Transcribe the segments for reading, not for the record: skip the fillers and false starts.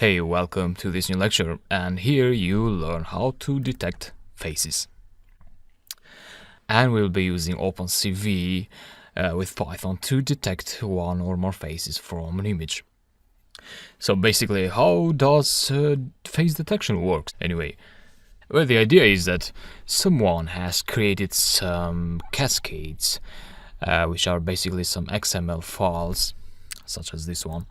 Hey, welcome to this new lecture, and here you learn how to detect faces. And we'll be using OpenCV with Python to detect one or more faces from an image. So basically, how does face detection work? Anyway, well, the idea is that someone has created some cascades, which are basically some XML files, such as this one.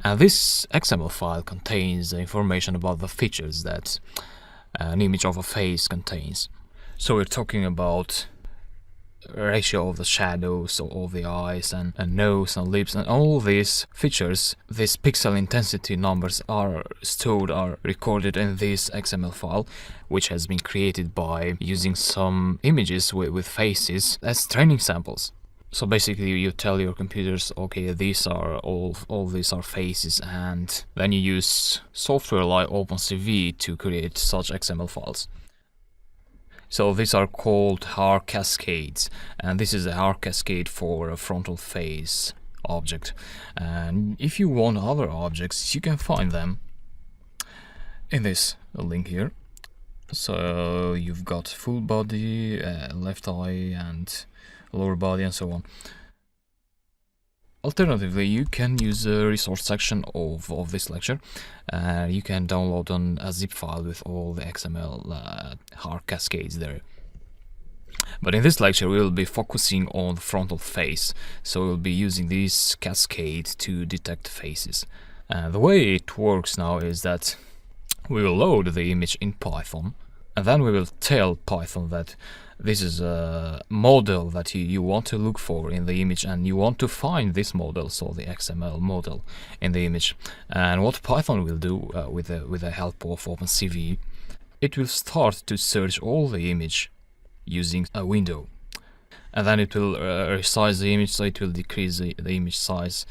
And this XML file contains the information about the features that an image of a face contains. So we're talking about ratio of the shadows of the eyes and nose and lips, and all these features, these pixel intensity numbers are recorded in this XML file, which has been created by using some images with faces as training samples. So basically you tell your computers, okay, these are all these are faces, and then you use software like OpenCV to create such XML files. So these are called HAR cascades, and this is a HAR cascade for a frontal face object. And if you want other objects, you can find them in this link here. So you've got full body, left eye, and lower body, and so on. Alternatively, you can use the resource section of this lecture. You can download a zip file with all the XML HAR cascades there. But in this lecture, we will be focusing on the frontal face, so we'll be using this cascade to detect faces. The way it works now is that we will load the image in Python, and then we will tell Python that this is a model that you want to look for in the image, and you want to find this model, so the XML model in the image. And what Python will do with the help of OpenCV, it will start to search all the image using a window, and then it will resize the image, so it will decrease the image size,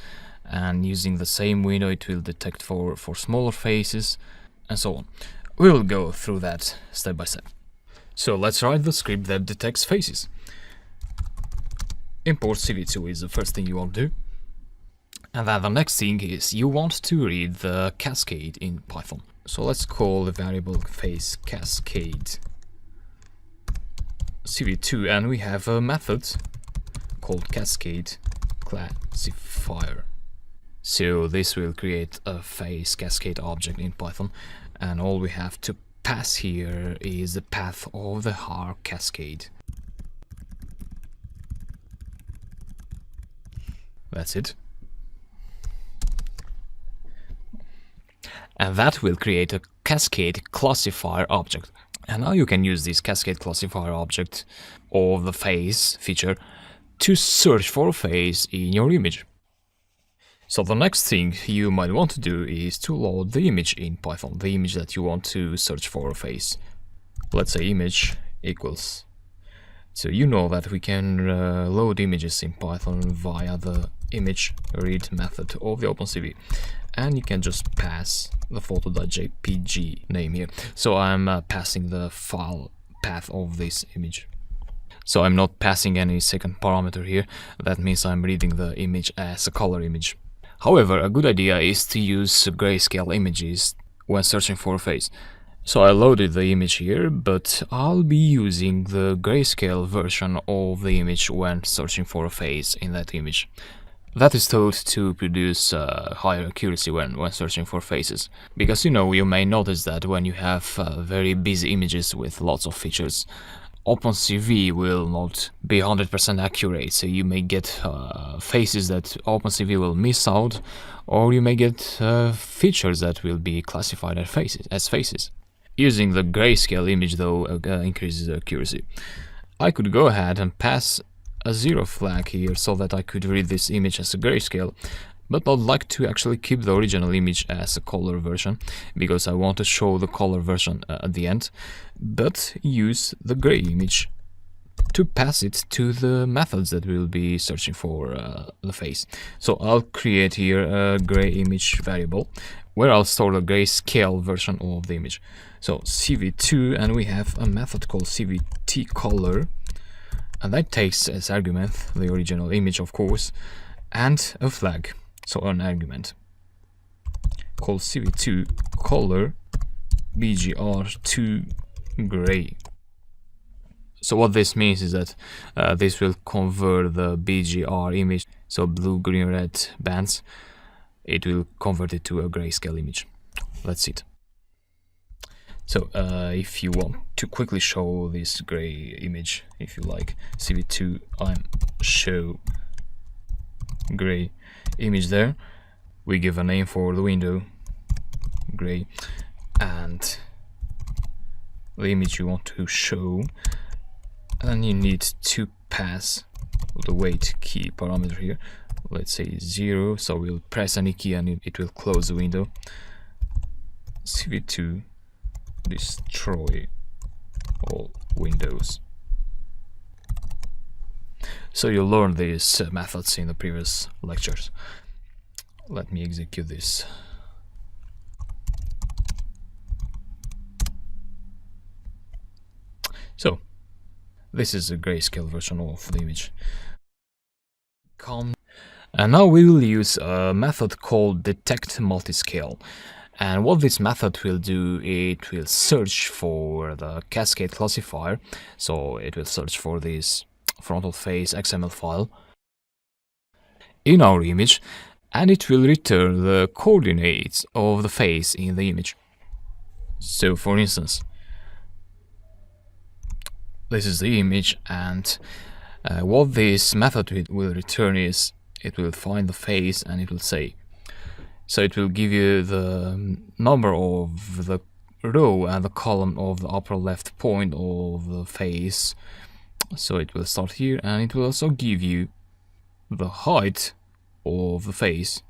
and using the same window it will detect for smaller faces, and so on. We will go through that step by step. So let's write the script that detects faces. Import CV2 is the first thing you want to do. And then the next thing is you want to read the cascade in Python. So let's call the variable face cascade CV2, and we have a method called cascade classifier. So this will create a face cascade object in Python, and all we have to pass here is the path of the HAR cascade. That's it. And that will create a cascade classifier object. And now you can use this cascade classifier object of the face feature to search for a face in your image. So the next thing you might want to do is to load the image in Python, the image that you want to search for a face. Let's say image equals. So you know that we can load images in Python via the image read method of the OpenCV. And you can just pass the photo.jpg name here. So I'm passing the file path of this image. So I'm not passing any second parameter here. That means I'm reading the image as a color image. However, a good idea is to use grayscale images when searching for a face. So I loaded the image here, but I'll be using the grayscale version of the image when searching for a face in that image. That is thought to produce higher accuracy when searching for faces. Because you may notice that when you have very busy images with lots of features, OpenCV will not be 100% accurate, so you may get faces that OpenCV will miss out, or you may get features that will be classified as faces. Using the grayscale image, though, increases the accuracy. I could go ahead and pass a 0 flag here so that I could read this image as a grayscale, but I'd like to actually keep the original image as a color version, because I want to show the color version at the end, but use the gray image to pass it to the methods that will be searching for the face. So I'll create here a gray image variable where I'll store the grayscale version of the image. So CV2, and we have a method called CVTColor, and that takes as argument the original image, of course, and a flag. so an argument called cv2 color bgr2 gray. So what this means is that this will convert the BGR image, so blue, green, red bands, it will convert it to a grayscale image. Let's see it. So if you want to quickly show this gray image, if you like, cv2 show gray image there, we give a name for the window, gray, and the image you want to show, and you need to pass the weight key parameter here, let's say 0, so we'll press any key and it will close the window. cv2 destroy all windows. So you learned these methods in the previous lectures. Let me execute this. So this is a grayscale version of the image. And now we will use a method called detect multiscale. And what this method will do, it will search for the cascade classifier. So it will search for this frontal face XML file in our image, and it will return the coordinates of the face in the image. So for instance, this is the image, and what this method will return is it will find the face and it will say, so it will give you the number of the row and the column of the upper left point of the face. So it will start here, and it will also give you the height of the face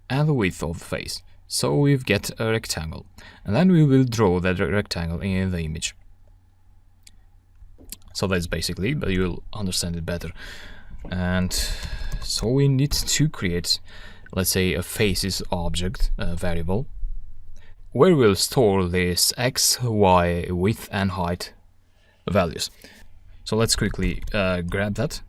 and the width of the face. So we get a rectangle, and then we will draw that rectangle in the image. So that's basically, but you'll understand it better. And so we need to create, let's say, a faces object variable where we'll store this x, y, width and height values. So let's quickly grab that.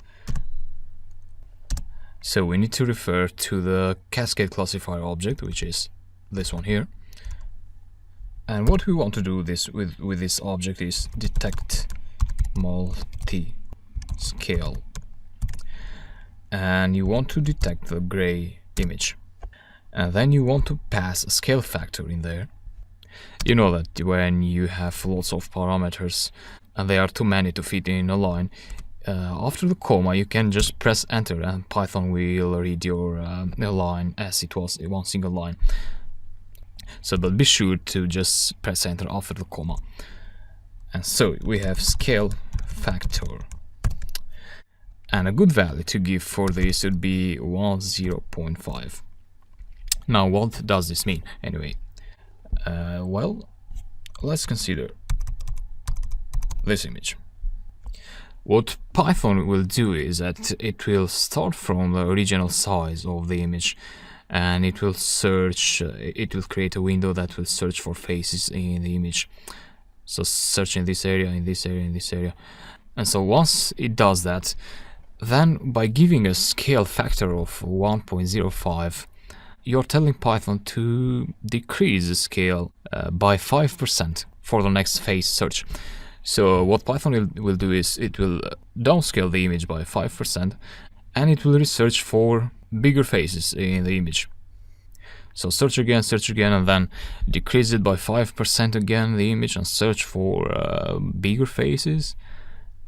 So we need to refer to the cascade classifier object, which is this one here. And what we want to do this with this object is detect multi-scale, and you want to detect the gray image, and then you want to pass a scale factor in there. You know that when you have lots of parameters and they are too many to fit in a line, after the comma you can just press enter and Python will read your line as it was one single line. So but be sure to just press enter after the comma. And so we have scale factor, and a good value to give for this would be 0.5. Now what does this mean anyway? Well, let's consider this image. What Python will do is that it will start from the original size of the image, and it will search, it will create a window that will search for faces in the image. So search in this area, in this area, in this area. And so once it does that, then by giving a scale factor of 1.05, you're telling Python to decrease the scale by 5% for the next face search. So what Python will do is it will downscale the image by 5%, and it will research for bigger faces in the image. So search again, and then decrease it by 5% again, the image, and search for bigger faces,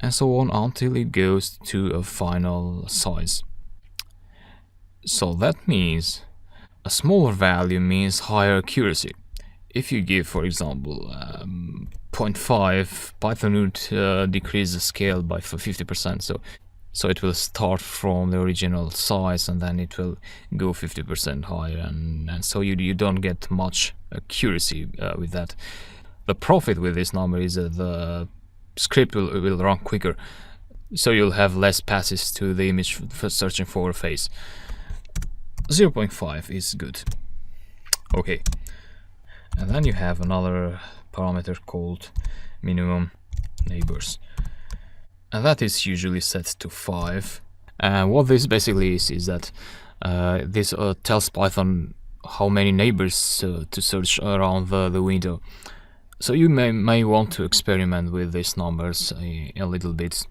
and so on until it goes to a final size. So that means a smaller value means higher accuracy. If you give, for example, 0.5, Python would decrease the scale by 50%. So it will start from the original size, and then it will go 50% higher, and so you don't get much accuracy with that. The profit with this number is that the script will run quicker, so you'll have less passes to the image for searching for a face. 0.5 is good. Okay, and then you have another parameter called minimum neighbors, and that is usually set to 5. And what this basically is that This tells Python how many neighbors to search around the window. So you may want to experiment with these numbers a little bit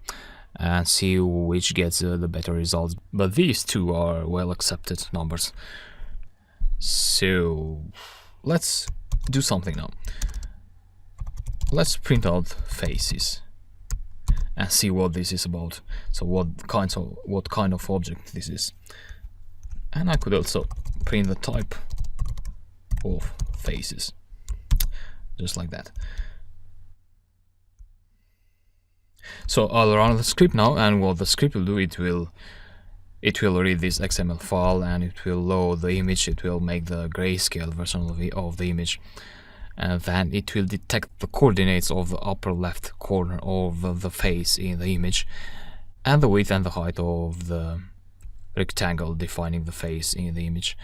and see which gets the better results. But these two are well accepted numbers. So let's do something now. Let's print out faces and see what this is about. So what kind of object this is. And I could also print the type of faces, just like that. So I'll run the script now, and what the script will do, it will read this XML file and it will load the image. It will make the grayscale version of the image, and then it will detect the coordinates of the upper left corner of the face in the image and the width and the height of the rectangle defining the face in the image,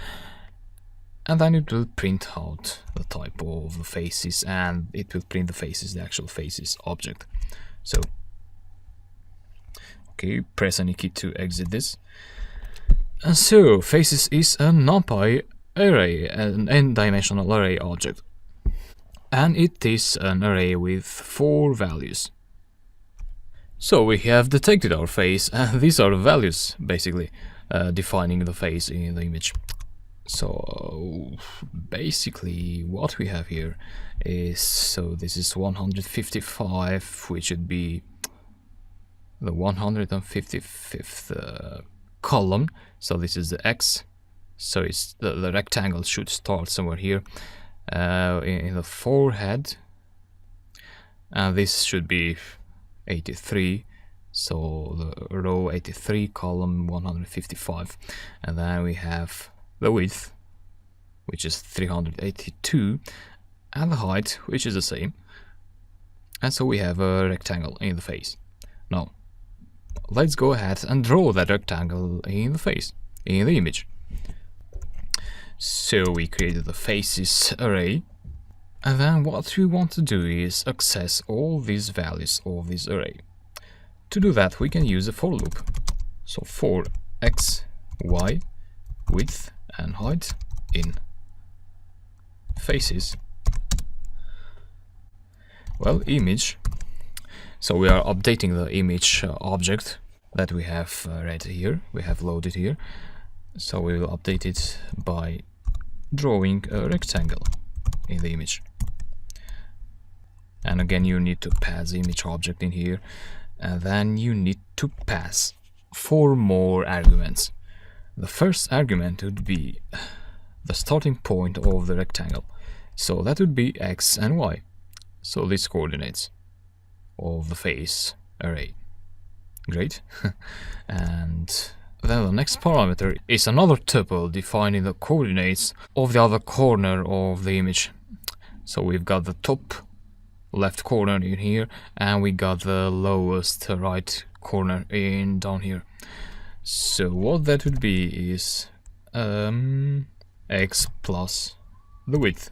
and then it will print out the type of the faces, and it will print the faces, the actual faces object. So okay, press any key to exit this. And so faces is a NumPy array, an n-dimensional array object, and it is an array with 4 values. So we have detected our face, and these are the values basically defining the face in the image. So basically what we have here is, so this is 155, which would be the 155th column. So this is the X, so it's the rectangle should start somewhere here in the forehead, and this should be 83. So the row 83, column 155, and then we have the width, which is 382, and the height, which is the same. And so we have a rectangle in the face. Now let's go ahead and draw that rectangle in the face, in the image. So we created the faces array, and then what we want to do is access all these values of this array. To do that, we can use a for loop. So for x, y, width and height in faces, well, image. So we are updating the image object that we have read here, we have loaded here. So we will update it by drawing a rectangle in the image. And again, you need to pass the image object in here, and then you need to pass 4 more arguments. The first argument would be the starting point of the rectangle, so that would be x and y, so these coordinates of the face array. Great. And then the next parameter is another tuple defining the coordinates of the other corner of the image. So we've got the top left corner in here, and we got the lowest right corner in down here. So what that would be is x plus the width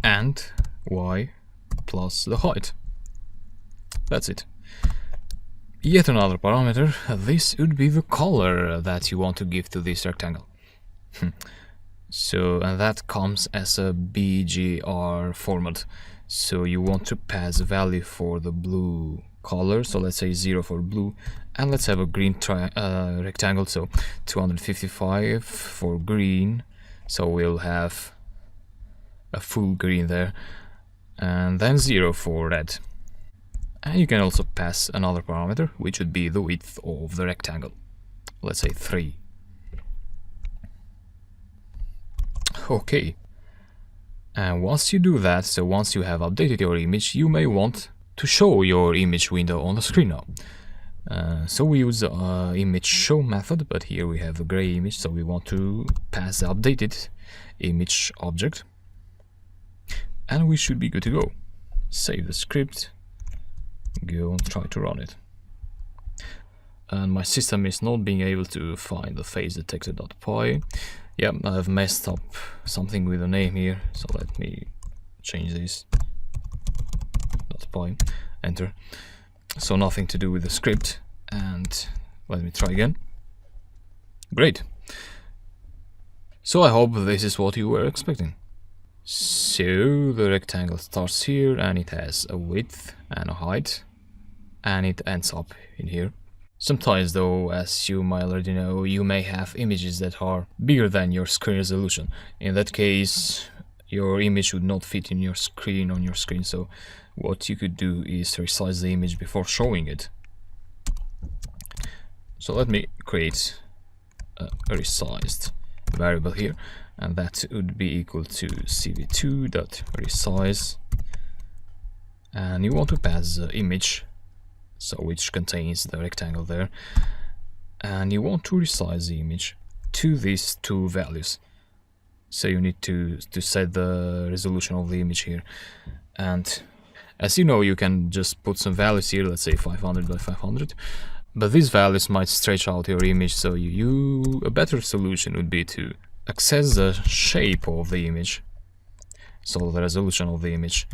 and y plus the height. That's it. Yet another parameter, this would be the color that you want to give to this rectangle. So, and that comes as a BGR format. So you want to pass a value for the blue color, so let's say 0 for blue, and let's have a green rectangle, so 255 for green, so we'll have a full green there, and then 0 for red. And you can also pass another parameter, which would be the width of the rectangle, let's say 3. Okay, and once you do that, so once you have updated your image, you may want to show your image window on the screen now. So we use the image show method, but here we have a gray image, so we want to pass the updated image object, and we should be good to go. Save the script, go and try to run it. And my system is not being able to find the face detector.py. Yeah, I've messed up something with the name here, so let me change this. .py, enter. So nothing to do with the script, and let me try again. Great. So I hope this is what you were expecting. So the rectangle starts here and it has a width and a height and it ends up in here. Sometimes though, as you might already know, you may have images that are bigger than your screen resolution. In that case, your image would not fit in your screen on your screen, so what you could do is resize the image before showing it. So let me create a resized variable here, and that would be equal to cv2.resize, and you want to pass the image, so which contains the rectangle there, and you want to resize the image to these two values. So you need to set the resolution of the image here, and as you know, you can just put some values here, let's say 500 by 500, but these values might stretch out your image, so a better solution would be to access the shape of the image, so the resolution of the image,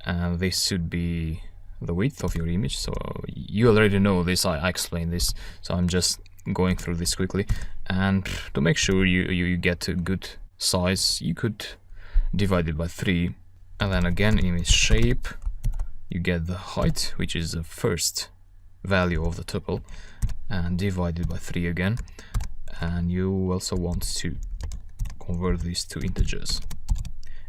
and this should be the width of your image. So you already know this, I explained this, so I'm just going through this quickly, and to make sure you get a good size, you could divide it by 3, and then again image shape, you get the height, which is the first value of the tuple, and divide it by 3 again, and you also want to convert these to integers,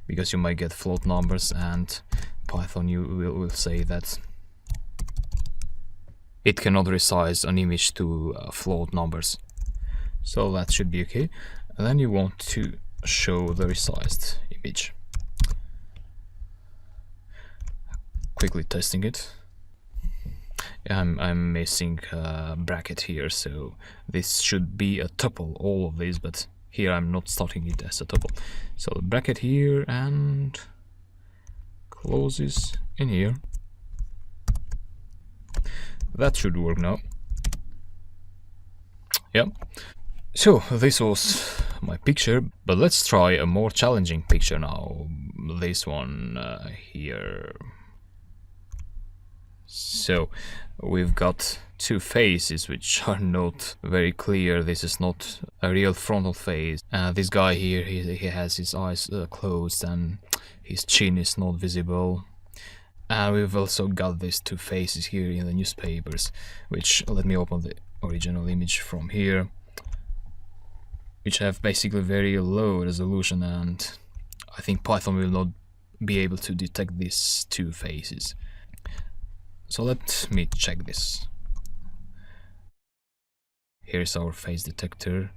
because you might get float numbers, and Python will say that it cannot resize an image to float numbers, so that should be okay. And then you want to show the resized image. Quickly testing it. I'm missing a bracket here, so this should be a tuple, all of these, but here I'm not starting it as a tuple. So the bracket here and closes in here. That should work now. Yeah. So this was my picture, but let's try a more challenging picture now. This one here. So we've got two faces which are not very clear. This is not a real frontal face. This guy here, he has his eyes closed and his chin is not visible. And we've also got these two faces here in the newspapers, which, let me open the original image from here, which have basically very low resolution, and I think Python will not be able to detect these two faces. So let me check this. Here's our face detector,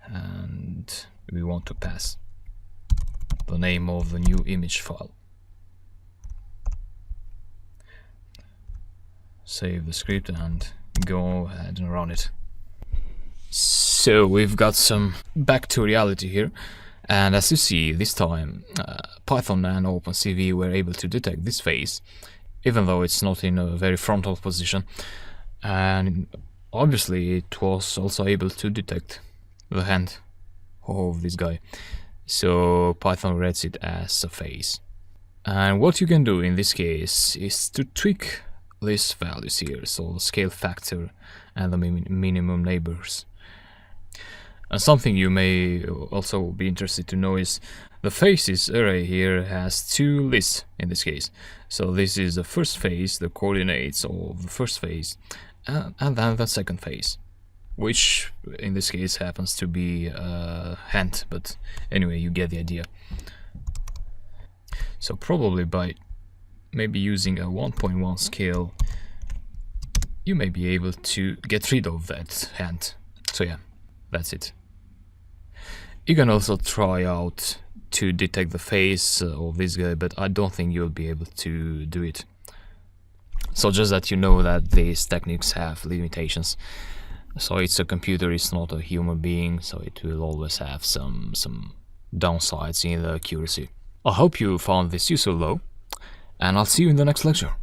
and we want to pass the name of the new image file. Save the script and go ahead and run it. So we've got some back to reality here, and as you see, this time Python and OpenCV were able to detect this face, even though it's not in a very frontal position, and obviously it was also able to detect the hand of this guy, so Python reads it as a face. And what you can do in this case is to tweak these values here, so the scale factor and the minimum neighbors. And something you may also be interested to know is the faces array here has two lists in this case. So this is the first phase, the coordinates of the first phase, and then the second phase, which in this case happens to be a hand, but anyway, you get the idea. So probably by maybe using a 1.1 scale, you may be able to get rid of that hand. So yeah, that's it. You can also try out to detect the face of this guy, but I don't think you'll be able to do it. So just that you know that these techniques have limitations. So it's a computer, it's not a human being, so it will always have some downsides in the accuracy. I hope you found this useful though, and I'll see you in the next lecture.